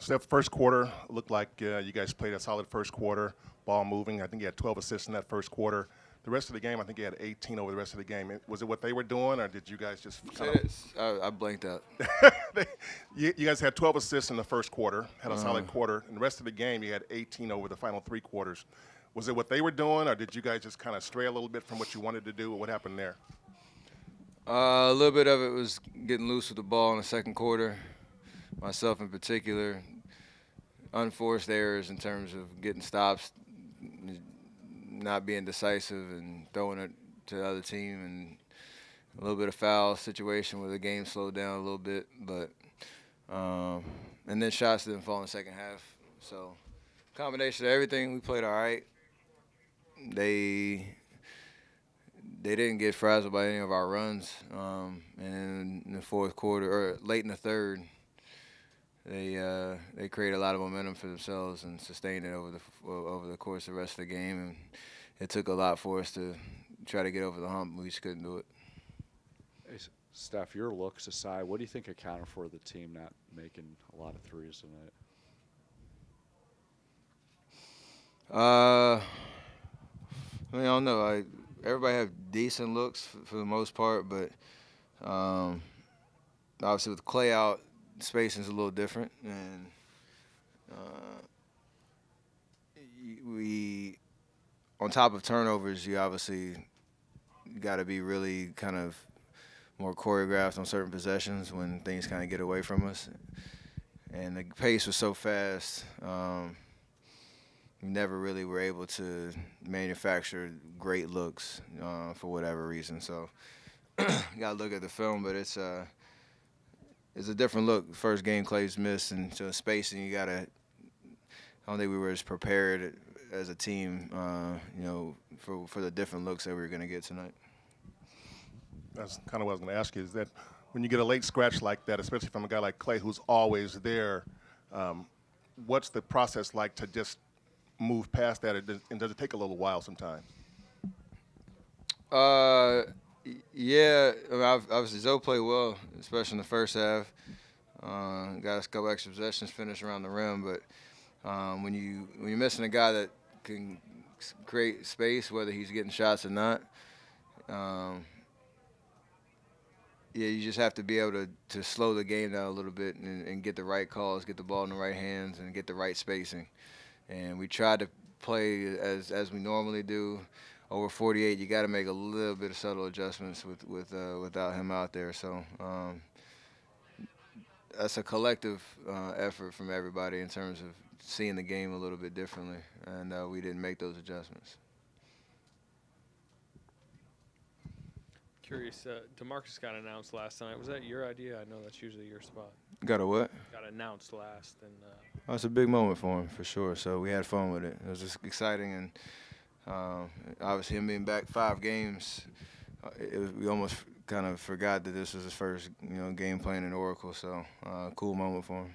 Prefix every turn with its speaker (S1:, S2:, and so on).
S1: Steph, first quarter looked like you guys played a solid first quarter, ball moving. I think you had 12 assists in that first quarter. The rest of the game, I think you had 18 over the rest of the game. Was it what they were doing, or did you guys just kind
S2: I blanked out.
S1: of you guys had 12 assists in the first quarter, had a solid quarter, and the rest of the game you had 18 over the final three quarters. Was it what they were doing, or did you guys just kind of stray a little bit from what you wanted to do, or what happened there?
S2: A little bit of it was getting loose with the ball in the second quarter. Myself in particular, unforced errors in terms of getting stops, not being decisive and throwing it to the other team, and a little bit of foul situation where the game slowed down a little bit. But and then shots didn't fall in the second half. So combination of everything, we played all right. They didn't get frazzled by any of our runs. And in the fourth quarter, or late in the third, they created a lot of momentum for themselves and sustained it over the course of the rest of the game. And it took a lot for us to try to get over the hump. We just couldn't do it.
S3: Hey, Steph, your looks aside, what do you think accounted for the team not making a lot of threes tonight?
S2: I mean, I don't know. Everybody have decent looks for the most part, but obviously with Clay out, spacing is a little different, and we, on top of turnovers, you obviously got to be really kind of more choreographed on certain possessions when things kind of get away from us. And the pace was so fast, we never really were able to manufacture great looks for whatever reason. So you got to look at the film, but it's a different look. First game Clay's missed, and so spacing, you got to – I don't think we were as prepared as a team, for the different looks that we were going to get tonight.
S1: That's kind of what I was going to ask you, is that when you get a late scratch like that, especially from a guy like Clay who's always there, what's the process like to just move past that, and does it take a little while sometimes?
S2: Yeah, I mean, obviously Zoe played well, especially in the first half. Got us a couple extra possessions, finished around the rim, but when you're missing a guy that can create space, whether he's getting shots or not, you just have to be able to slow the game down a little bit and get the right calls, get the ball in the right hands, and get the right spacing. And we tried to play as we normally do. Over 48, you got to make a little bit of subtle adjustments without him out there. So that's a collective effort from everybody in terms of seeing the game a little bit differently, and we didn't make those adjustments.
S4: Curious, DeMarcus got announced last night. Was that your idea? I know that's usually your spot.
S2: Got a what?
S4: Got announced last. And
S2: oh, it's a big moment for him, for sure. So we had fun with it. It was just exciting, and obviously him being back 5 games, we almost kind of forgot that this was his first game playing in Oracle. So cool moment for him.